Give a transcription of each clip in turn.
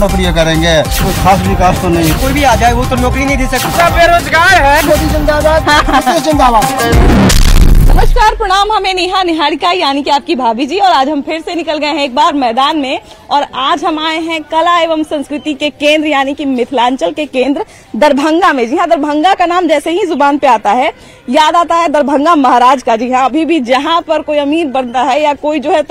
नौकरी करेंगे। कोई खास विकास तो नहीं, कोई भी आ जाए वो तो नौकरी नहीं दे सकता, बेरोजगार है। मोदी जिंदाबाद। नमस्कार, प्रणाम। हमें नेहा निहारिका यानी कि आपकी भाभी जी, और आज हम फिर से निकल गए हैं एक बार मैदान में, और आज हम आए हैं कला एवं संस्कृति के केंद्र यानी कि मिथिलांचल के केंद्र दरभंगा में। जी हाँ, दरभंगा का नाम जैसे ही जुबान पे आता है याद आता है दरभंगा महाराज का। जी हाँ, अभी भी जहाँ पर कोई अमीर बनता है या कोई जो है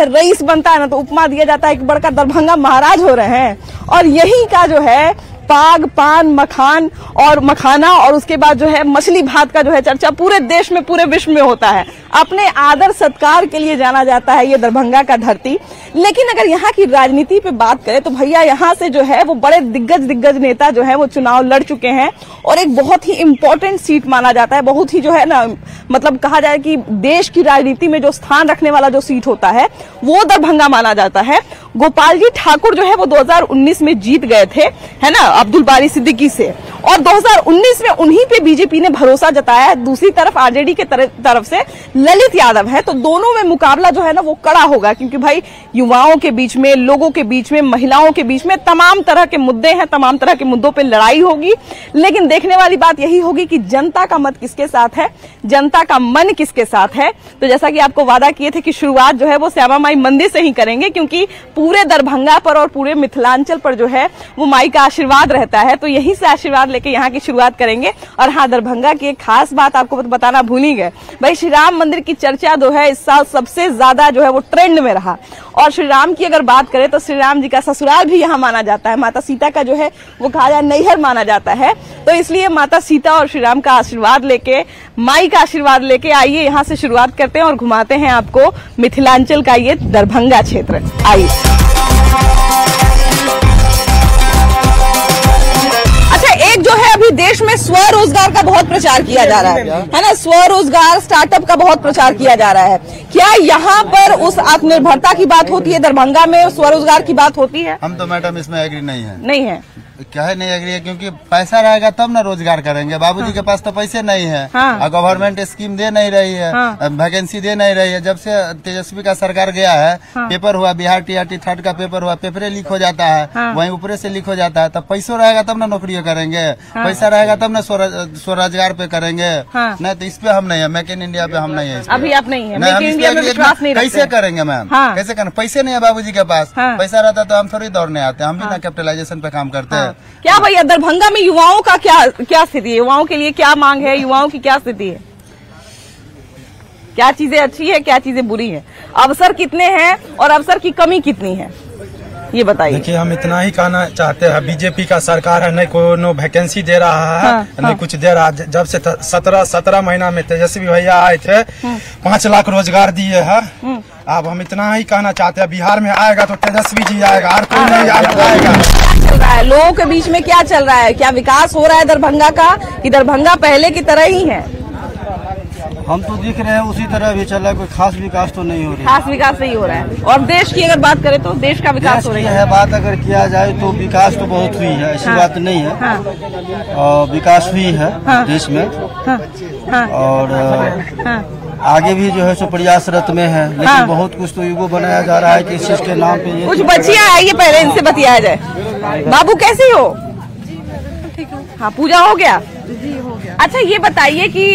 रईस बनता है ना, तो उपमा दिया जाता है कि बड़का दरभंगा महाराज हो रहे हैं। और यही का जो है पाग, पान, मखान और मखाना और उसके बाद जो है मछली भात का जो है चर्चा पूरे देश में, पूरे विश्व में होता है। अपने आदर सत्कार के लिए जाना जाता है ये दरभंगा का धरती। लेकिन अगर यहाँ की राजनीति पे बात करें तो भैया यहाँ से जो है वो बड़े दिग्गज नेता जो है वो चुनाव लड़ चुके हैं, और एक बहुत ही इम्पोर्टेंट सीट माना जाता है, बहुत ही जो है ना, मतलब कहा जाए कि देश की राजनीति में जो स्थान रखने वाला जो सीट होता है वो दरभंगा माना जाता है। गोपाल जी ठाकुर जो है वो 2019 में जीत गए थे, है ना, अब्दुल बारी सिद्दीकी से, और 2019 में उन्हीं पे बीजेपी ने भरोसा जताया है। दूसरी तरफ आरजेडी के तरफ से ललित यादव है, तो दोनों में मुकाबला जो है ना वो कड़ा होगा, क्योंकि भाई युवाओं के बीच में, लोगों के बीच में, महिलाओं के बीच में तमाम तरह के मुद्दे हैं, तमाम तरह के मुद्दों पे लड़ाई होगी। लेकिन देखने वाली बात यही होगी कि जनता का मत किसके साथ है, जनता का मन किसके साथ है। तो जैसा कि आपको वादा किए थे कि शुरुआत जो है वो श्यामा माई मंदिर से ही करेंगे, क्योंकि पूरे दरभंगा पर और पूरे मिथिलांचल पर जो है वो माई का आशीर्वाद रहता है, तो यही से आशीर्वाद लेके यहाँ की शुरुआत करेंगे। और हाँ, दरभंगा की एक खास बात आपको बताना भूल ही गए, भाई श्री राम मंदिर की चर्चा जो है इस साल सबसे ज्यादा जो है वो ट्रेंड में रहा। और श्री राम की अगर बात करें तो श्री राम जी का ससुराल भी यहाँ माना जाता है, माता सीता का जो है वो कहा जाए नैहर माना जाता है। तो इसलिए माता सीता और श्री राम का आशीर्वाद लेके, माई का आशीर्वाद लेके आइए यहाँ से शुरुआत करते हैं और घुमाते हैं आपको मिथिलांचल का ये दरभंगा क्षेत्र। आइए। एक जो है अभी देश में स्वरोजगार का बहुत प्रचार किया जा रहा है ना, स्वरोजगार स्टार्टअप का बहुत प्रचार किया जा रहा है। क्या यहाँ पर उस आत्मनिर्भरता की बात होती है, दरभंगा में स्वरोजगार की बात होती है? हम तो मैडम इसमें एग्री नहीं है। क्या है नहीं एग्री है, क्योंकि पैसा रहेगा तब ना रोजगार करेंगे। बाबूजी के पास तो पैसे नहीं है, और गवर्नमेंट स्कीम दे नहीं रही है, वैकेंसी दे नहीं रही है। जब से तेजस्वी का सरकार गया है, पेपर हुआ, बिहार टीआरटी 3rd का पेपर हुआ, पेपरे लीक हो जाता है, वहीं ऊपर से लीक हो जाता है। तब पैसों रहेगा तब ना नौकरी करेंगे, पैसा रहेगा तब ना स्वरोजगार पे करेंगे। नहीं तो इस पे हम नहीं है, मेक इन इंडिया पे हम नहीं है। अभी आप नहीं है, मेक इन इंडिया में विश्वास नहीं रखते। कैसे करेंगे मैम, कैसे करें? पैसे नहीं है बाबूजी के पास, पैसा रहता तो हम थोड़ी दौड़ने आते, हम भी ना कैपिटलाइजेशन पे काम करते हैं। क्या भैया दरभंगा में युवाओं का क्या स्थिति है, युवाओं के लिए क्या मांग है, युवाओं की क्या स्थिति है, क्या चीजें अच्छी है, क्या चीजें बुरी है, अवसर कितने हैं और अवसर की कमी कितनी है, ये बताइए। देखिए, हम इतना ही कहना चाहते हैं, बीजेपी का सरकार है, नहीं कोई वैकेंसी दे रहा है, नहीं कुछ दे रहा है। जब से 17 महीना में तेजस्वी भैया आए थे, 5 लाख रोजगार दिए हैं। अब हम इतना ही कहना चाहते हैं, बिहार में आएगा तो तेजस्वी जी आएगा, और कोई नहीं आएगा। चल रहा है लोगों के बीच में, क्या चल रहा है, क्या विकास हो रहा है दरभंगा का, कि दरभंगा पहले की तरह ही है? हम तो दिख रहे हैं उसी तरह भी चल रहा है, कोई खास विकास तो नहीं हो रहा है। खास विकास नहीं हो रहा है। और देश की अगर बात करें तो देश का विकास हो रही है। बात अगर किया जाए तो विकास तो बहुत हुई है, ऐसी बात नहीं है। और विकास हुई है देश में, और आगे भी जो है सो प्रयासरत में है, लेकिन बहुत कुछ तो युगो बनाया जा रहा है कि इस चीज के नाम पे। कुछ बच्चियां आइए, पहले इनसे बतियाया जाए। बाबू कैसी हो? हाँ, पूजा हो गया? जी हो गया। अच्छा, ये बताइए कि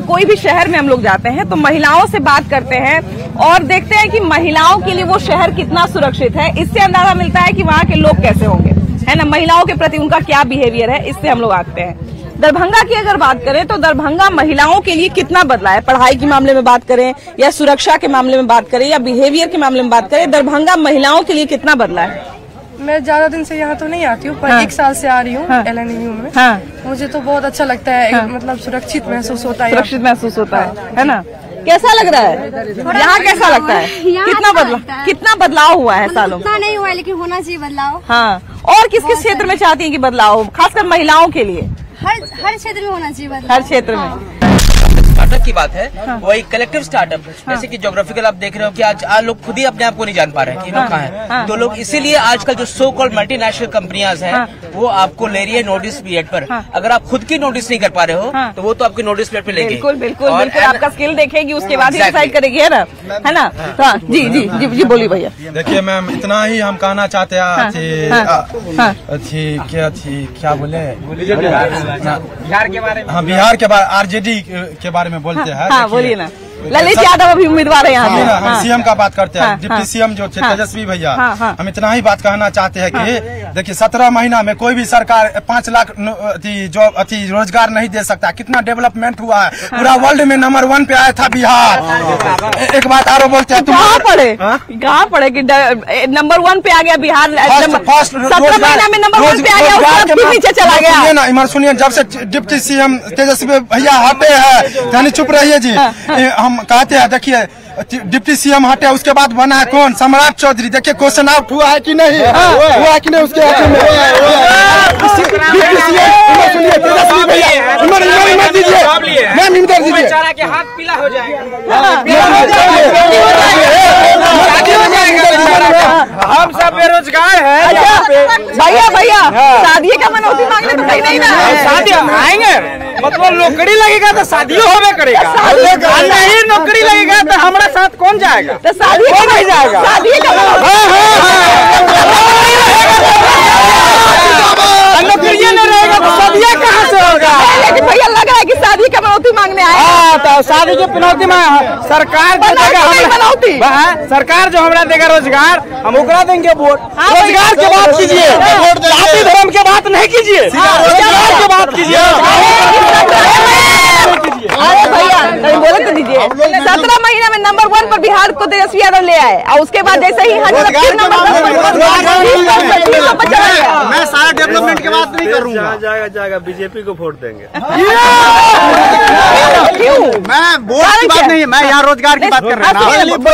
कोई भी शहर में हम लोग जाते हैं तो महिलाओं से बात करते हैं और देखते हैं कि महिलाओं के लिए वो शहर कितना सुरक्षित है। इससे अंदाजा मिलता है कि वहाँ के लोग कैसे होंगे, है ना, महिलाओं के प्रति उनका क्या बिहेवियर है, इससे हम लोग आते हैं। दरभंगा की अगर बात करें तो दरभंगा महिलाओं के लिए कितना बदला है, पढ़ाई के मामले में बात करें या सुरक्षा के मामले में बात करें या बिहेवियर के मामले में बात करें, दरभंगा महिलाओं के लिए कितना बदला है? मैं ज्यादा दिन से यहाँ तो नहीं आती हूँ, पर 1 साल से आ रही हूँ LNU में। मुझे तो बहुत अच्छा लगता है, मतलब सुरक्षित महसूस होता है। सुरक्षित महसूस होता है ना? कैसा लग रहा है यहाँ, कैसा लगता है? कितना बदलाव हुआ है सालों? इतना नहीं हुआ है, लेकिन होना चाहिए बदलाव। हाँ, और किस किस क्षेत्र में चाहती हैं कि बदलाव हो, खासकर महिलाओं के लिए? हर क्षेत्र में होना चाहिए बदलाव, हर क्षेत्र में। स्टार्टअप की बात है, वो एक कलेक्टिव स्टार्टअप, जैसे कि ज्योग्राफिकल आप देख रहे हो कि आज लोग खुद ही अपने आप को नहीं जान पा रहे हैं कि लोग कहाँ हैं। तो लोग इसीलिए आजकल जो सो कॉल्ड मल्टीनेशनल कंपनियां हैं वो आपको ले रही है नोटिस पीरियड पर। अगर आप खुद की नोटिस नहीं कर पा रहे हो तो वो तो आपकी नोटिस पीरियड पे लेगी। बिल्कुल बिल्कुल बिल्कुल, आपका स्किल देखेगी, उसके बाद ही डिसाइड करेगी, है ना, है ना। हाँ जी जी जी जी, बोलिए भैया। देखिए मैम, इतना ही हम कहना चाहते हैं। क्या बोले, बिहार के बारे में, हाँ बिहार के बारे, आरजेडी के बारे में बोलते हैं। हाँ बोलिए ना। ललित यादव अभी उम्मीदवार है यहाँ। हम सीएम का बात करते हैं, डिप्टी सीएम जो तेजस्वी भैया। हम इतना ही बात कहना चाहते हैं कि देखिए 17 महीना में कोई भी सरकार 5 लाख जो रोजगार नहीं दे सकता। कितना डेवलपमेंट हुआ है, पूरा वर्ल्ड में नंबर 1 पे आया था बिहार। एक बात और बोलते हैं, कहाँ पड़े कि नंबर 1 पे आ गया बिहार। 17 महीना में नंबर 1 पे आ गया, उसके नीचे चला गया ना। इमर सुनिए, जब से डिप्टी सीएम तेजस्वी भैया हटे हैं, यानी चुप रहिए जी। हम कहते हैं, देखिए डिप्टी सीएम हटे, उसके बाद बना है कौन, सम्राट चौधरी। देखिए क्वेश्चन आउट हुआ है कि नहीं, हुआ है कि नहीं उसके हाथ में। डिप्टी सीएम सुनिए, तेजस्वी भैया इमर दीजिए, मैम इधर दीजिए, के हाथ पीला हो जाएगा। हम सब बेरोजगार हैं। भैया शादी का मनौती मांगने तो कहीं नहीं ना। शादी आएंगे, मतलब नौकरी लगेगा तो शादियों होवे करेगा, नहीं नौकरी लगेगा तो हमारा साथ कौन जाएगा, तो शादी कौन नहीं जाएगा। शादी नौकरी नहीं रहेगा तो शादियाँ कहाँ से होगा। लेकिन भैया लग रहा है कि शादी का मनौती मांगने आए। तो शादी की पनौती में सरकार सरकार जो हमरा देगा रोजगार, हम ओकरा देंगे वोट। रोजगार की बात कीजिए, जाति धर्म की बात नहीं कीजिए, रोजगार की बात कीजिए। अरे भैया बोले तो दीजिए, 17 महीना में नंबर 1 पर बिहार को तेजस्वी यादव ले आए, और उसके बाद जैसे ही मैं सारा डेवलपमेंट की बात नहीं करूँगा। जाएगा बीजेपी को वोट देंगे। मैं वोट की बात नहीं, मैं यहाँ रोजगार की बात कर रहा हूँ।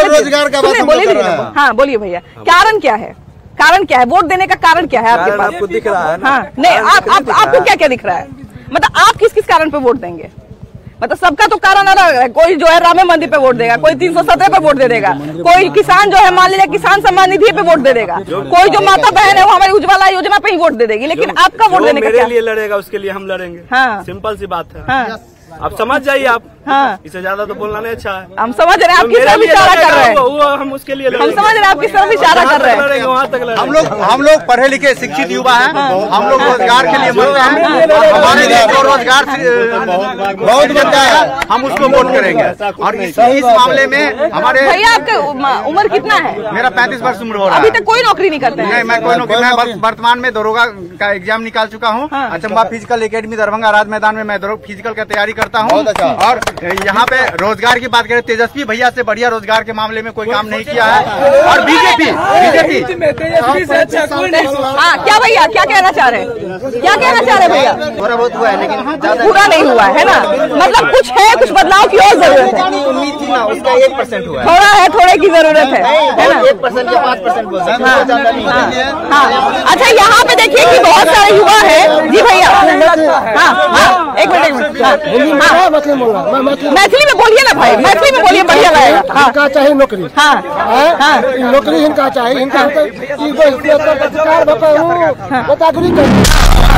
रोजगार का बात बोलिए। हाँ बोलिए भैया, कारण क्या है, कारण क्या है, वोट देने का कारण क्या है आपके पास? आपको दिख रहा है ना? हाँ नहीं, आपको क्या क्या दिख रहा है, मतलब आप किस किस कारण पे वोट देंगे? मतलब सबका तो कारण अलग है। कोई जो है रामे मंदिर पे वोट देगा, कोई 317 पे वोट दे देगा, कोई किसान जो है मान लीजिए किसान सम्मान निधि पे वोट दे देगा, कोई जो माता बहन है वो हमारी उज्ज्वला योजना पे ही वोट दे देगी। लेकिन आपका वोट देने का क्या? मेरे लिए लड़ेगा उसके लिए हम लड़ेंगे। हाँ सिंपल सी बात है। हाँ आप समझ जाइए आप। हाँ इससे ज्यादा तो बोलना नहीं अच्छा है। हम समझ रहे हैं आप किस तरफ इशारा कर रहे हैं, हम उसके लिए हम समझ रहे हैं आप किस तरफ इशारा कर रहे हैं। वहाँ तक हम लोग पढ़े लिखे शिक्षित युवा हैं, हम लोग रोजगार के लिए मरते हैं। हमारे लिए जो रोजगार बहुत बनता है हम उसको वोट करेंगे। और इस मामले में हमारे भैया आपका उम्र कितना है? मेरा 35 वर्ष उम्र हो रहा है। अभी तक कोई नौकरी नहीं करते हैं? नहीं, मैं कोई नौकरी, मैं वर्तमान में दरोगा का एग्जाम निकाल चुका हूँ। अचंबा फिजिकल एकेडमी दरभंगा राज मैदान में मैं फिजिकल का तैयारी करता हूँ। और यहाँ पे रोजगार की बात करें, तेजस्वी भैया से बढ़िया रोजगार के मामले में कोई काम नहीं किया है। और बीजेपी हाँ क्या भैया क्या कहना चाह रहे हैं, क्या कहना चाह रहे हैं भैया? थोड़ा बहुत हुआ है लेकिन पूरा नहीं हुआ है ना, मतलब कुछ है, कुछ बदलाव की और जरूरत है। उम्मीद थी ना, उसका 1% हुआ है, थोड़ा है, थोड़े की जरूरत है ना। 1% या 5% बोल सकते हैं। हाँ अच्छा, यहाँ पे देखिए कि बहुत सारे युवा है जी भैया। हाँ एक मिनट मैथिली में बोलिए ना भाई, मैथिली में बोलिए, बढ़िया लगेगा। इनका चाहिए नौकरी। हाँ नौकरी इनका चाहिए, इनका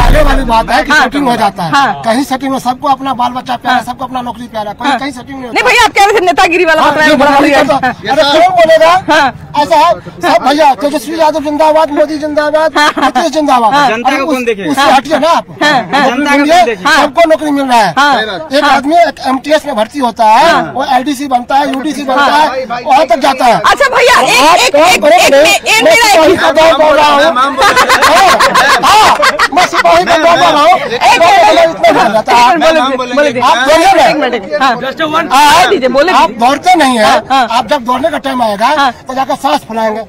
आगे वाली बात है कि सेटिंग हो जाता है। कहीं सेटिंग में सबको अपना बाल बच्चा प्यारा, सबको अपना नौकरी प्यारा, कहीं सेटिंग नहीं भैया आप कह रहे थे नेतागिरी वाला अरे कौन बोलेगा ऐसा है? सब भैया तेजस्वी यादव जिंदाबाद, मोदी जिंदाबाद, नीतीश जिंदाबाद। जनता को कौन देखेगा? उससे हटिए ना आप, सबको नौकरी मिल रहा है। एक आदमी MTS में भर्ती होता है, वो LDC बनता है, UDC बनता है, वहाँ तक जाता है। अच्छा भैया मैं सिपाही का दौड़ रहा हूँ, आप दौड़ते नहीं है। आप जब दौड़ने का टाइम आएगा तो जाकर सांस फैलाएंगे,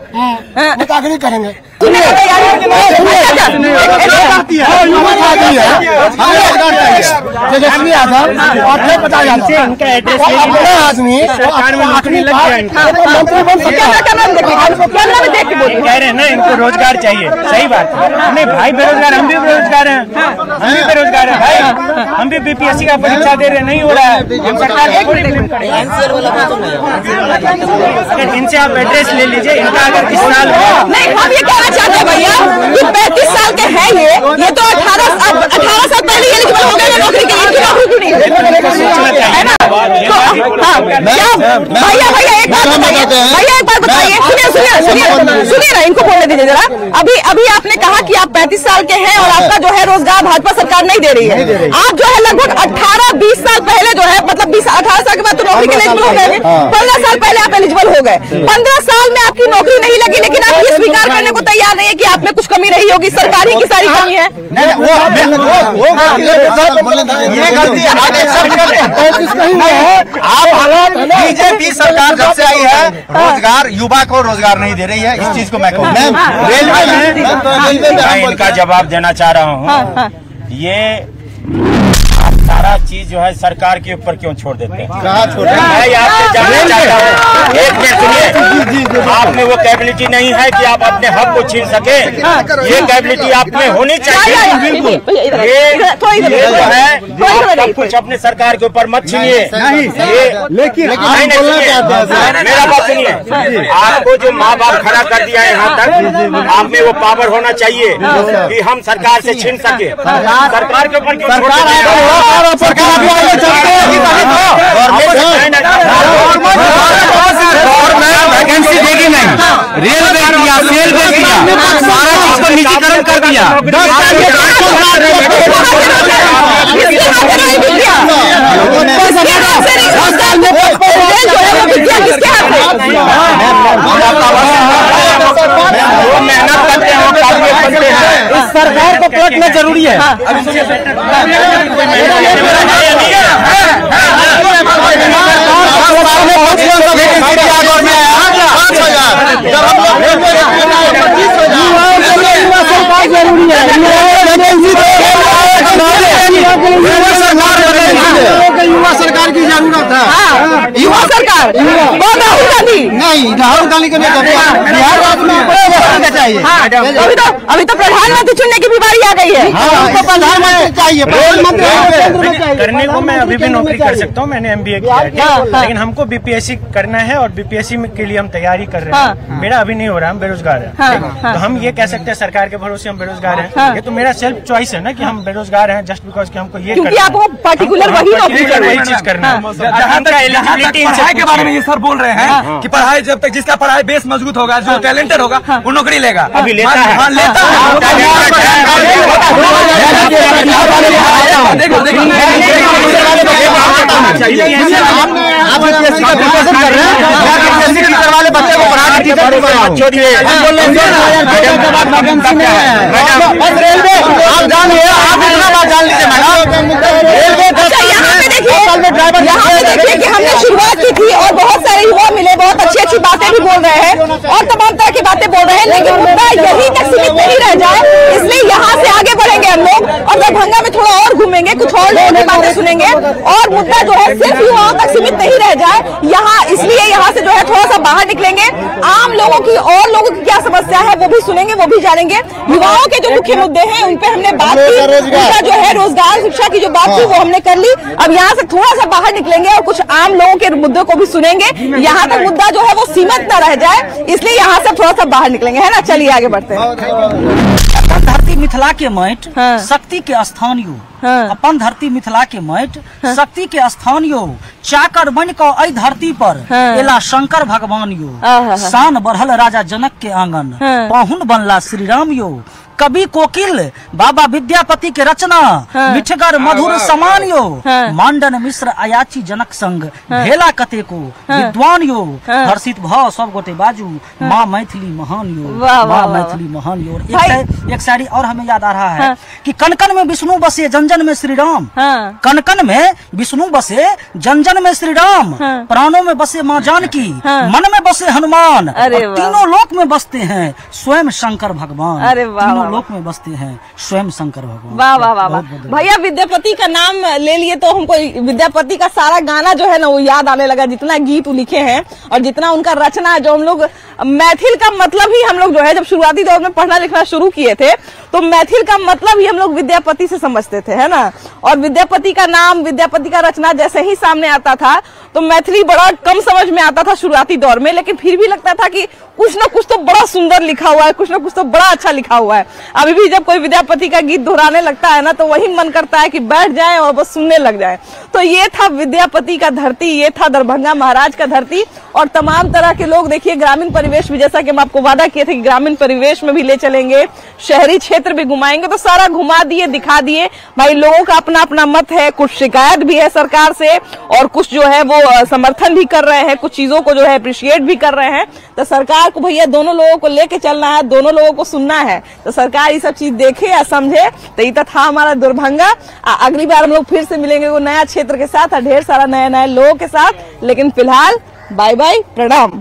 नेतागिरी करेंगे। तेजस्वी यादव और जयप्रकाश यादव आदमी कह रहे हैं ना, इनको रोजगार चाहिए। सही बात है, नहीं भाई बेरोजगार, हम भी बेरोजगार हैं, हम भी बेरोजगार हैं भाई। हम भी बीपीएससी का परीक्षा दे रहे, नहीं हो रहा है। हम सरकार अगर इनसे आप एड्रेस ले लीजिए, इनका अगर इस साल नहीं, हम ये कहना चाहते हैं भैया कि 35 साल के हैं ये तो 18 साल पहले ये एलिजिबल हो गए नौकरी के लिए, नौकरी क्यों नहीं है ना? भैया एक बात बताइए, सुनिए ना, इनको बोलने दीजिए जरा। अभी आपने कहा कि आप 35 साल के हैं और आपका जो है रोजगार भाजपा सरकार नहीं दे रही है। आप जो है लगभग 18-20 साल पहले जो है, मतलब 18 साल के बाद तो नौकरी के लिए एलिजिबल हो गए, 15 साल पहले आप एलिजिबल हो गए। 15 साल में आपकी नौकरी नहीं लगी, लेकिन आप ये स्वीकार करने को तैयार नहीं है कि आप में कुछ कमी रही होगी, सरकार ही की सारी कमी है। बीजेपी सरकार जब से आई है, रोजगार, युवा को रोजगार नहीं दे रही है। इस चीज को मैं कहूँ, रेलवे मैं इनका जवाब देना चाह रहा हूँ। ये सारा चीज जो है सरकार के ऊपर क्यों छोड़ देते हैं? कहाँ छोड़ देते हैं? मैं आपसे जानना चाहता हूँ, एक मिनट सुनिए, आप में वो कैपेबिलिटी नहीं है कि आप अपने हक को छीन सके। ये कैपेबिलिटी आप में होनी चाहिए। बिल्कुल, ये जो है आप सब कुछ अपने सरकार के ऊपर मत छीनिए। लेकिन मेरा बात सुनिए, आपको जो माँ बाप खड़ा कर दिया है यहाँ तक, आप में वो पावर होना चाहिए कि हम सरकार से छीन सके। सरकार के ऊपर क्यों छोड़ देते हैं? सरकार अभी आगे चलते वैकेंसी देगी नहीं, रेलवे किया, सेलवे किया, सारा चीज को निजीकरण कर दिया। मेहनत करते हैं, इस सरकार को पलटना जरूरी है। युवा सरकार की जरूरत है। युवा सरकार राहुल गांधी नहीं, राहुल गांधी को नहीं, बिहार राज्य चाहिए। अभी तो प्रधानमंत्री चुनने की भी बारी आ गई है। प्रधानमंत्री चाहिए, प्रधानमंत्री करने को मैं अभी भी नौकरी कर सकता हूँ, मैंने MBA किया है, लेकिन हमको BPSC करना है और BPSC के लिए हम तैयारी कर रहे हैं। मेरा अभी नहीं हो रहा, हम बेरोजगार हैं। तो हम ये कह सकते हैं सरकार के भरोसे हम बेरोजगार हैं। ये तो मेरा सेल्फ चॉइस है ना कि हम बेरोजगार हैं, जस्ट बिकॉज कि हमको ये क्योंकि आपको पर्टिकुलर वही चीज करना है। पढ़ाई के बारे में ये सर बोल रहे हैं कि पढ़ाई जब तक जिसका पढ़ाई बेस मजबूत होगा, जो टैलेंटेड होगा, वो नौकरी लेगा। अभी लेता है, वाले बच्चे को पढ़ा छोड़िए। रेलवे आप जान लीजिए, आप इतना बात जान लीजिए मैडम, यहाँ पे देखिए कि हमने शुरुआत की थी और बहुत सारे युवा मिले, बहुत अच्छी बातें भी बोल रहे हैं और तमाम तरह की बातें बोल रहे हैं, लेकिन मुद्दा यही तक सीमित नहीं रह जाए, इसलिए यहाँ से आगे बढ़ेंगे हम लोग और दरभंगा में थोड़ा और घूमेंगे, कुछ और लोगों की बातें सुनेंगे और मुद्दा जो है सिर्फ युवाओं तक सीमित नहीं रह जाए यहाँ, इसलिए यहाँ से जो है थोड़ा सा बाहर निकलेंगे, आम लोगों की और लोगों की क्या समस्या है वो भी सुनेंगे, वो भी जानेंगे। युवाओं के जो मुख्य मुद्दे हैं उन पे हमने बात की, उनका जो है रोजगार शिक्षा की जो बात थी वो हमने कर ली। अब यहाँ से थोड़ा सा बाहर निकलेंगे और कुछ आम लोगों के मुद्दों को भी सुनेंगे, यहाँ तक मुद्दा जो है वो सीमित न रह जाए, इसलिए यहाँ से थोड़ा सा बाहर निकलेंगे, है ना। चलिए आगे बढ़ते हैं। धरती मिथिला के माटि शक्ति के स्थान यो, अपन धरती मिथिला के माटि शक्ति के स्थान यो, चाकर बन को अई धरती पर एला शंकर भगवान यो, शान बढ़ल राजा जनक के आंगन, पाहुन बनला श्री राम यो, कवि कोकिल बाबा विद्यापति के रचना, मिठगर मधुर समान यो, मांडन मिश्र अयाची जनक संग, भेला कते को विद्वान यो, हर्षित भाव सब गोटे बाजू, माँ मैथिली महान यो, माँ मैथिली महान यो। एक शायरी और हमें याद आ रहा है कि कनकन में विष्णु बसे जन जन में श्री राम, कनकन में विष्णु बसे जन जन में श्री राम, प्राणों में बसे माँ जानकी, मन में बसे हनुमान, तीनों लोक में बसते हैं स्वयं शंकर भगवान। मानव लोक में बसते हैं स्वयं शंकर भगवान। वाह वाह वाह वाह भैया, विद्यापति का नाम ले लिए तो हमको विद्यापति का सारा गाना जो है ना वो याद आने लगा, जितना गीत लिखे हैं और जितना उनका रचना है। जो हम लोग मैथिल का मतलब ही हम लोग जो है जब शुरुआती दौर में पढ़ना लिखना शुरू किए थे तो मैथिल का मतलब ही हम लोग विद्यापति से समझते थे, है ना। और विद्यापति का नाम, विद्यापति का रचना जैसे ही सामने आता था तो मैथिली बड़ा कम समझ में आता था शुरुआती दौर में, लेकिन फिर भी लगता था कि कुछ ना कुछ तो बड़ा सुंदर लिखा हुआ है, कुछ ना कुछ तो बड़ा अच्छा लिखा हुआ है। अभी भी जब कोई विद्यापति का गीत दोहराने लगता है ना तो वही मन करता है कि बैठ जाए और बस सुनने लग जाए। तो ये था विद्यापति का धरती, ये था दरभंगा महाराज का धरती। और तमाम तरह के लोग देखिए ग्रामीण परिवेश भी, जैसा कि हम आपको वादा किए थे कि ग्रामीण परिवेश में भी ले चलेंगे, शहरी क्षेत्र भी घुमाएंगे, तो सारा घुमा दिए, दिखा दिए। भाई लोगों का अपना अपना मत है, कुछ शिकायत भी है सरकार से और कुछ जो है वो समर्थन भी कर रहे हैं, कुछ चीजों को जो है अप्रिशिएट भी कर रहे हैं। तो सरकार को भैया दोनों लोगों को लेके चलना है, दोनों लोगों को सुनना है। तो सरकार ये सब चीज देखे या समझे। तो ये था हमारा दरभंगा। अगली बार हम लोग फिर से मिलेंगे वो नया क्षेत्र के साथ और ढेर सारा नए नए लोगों के साथ। लेकिन फिलहाल बाय बाय, प्रणाम।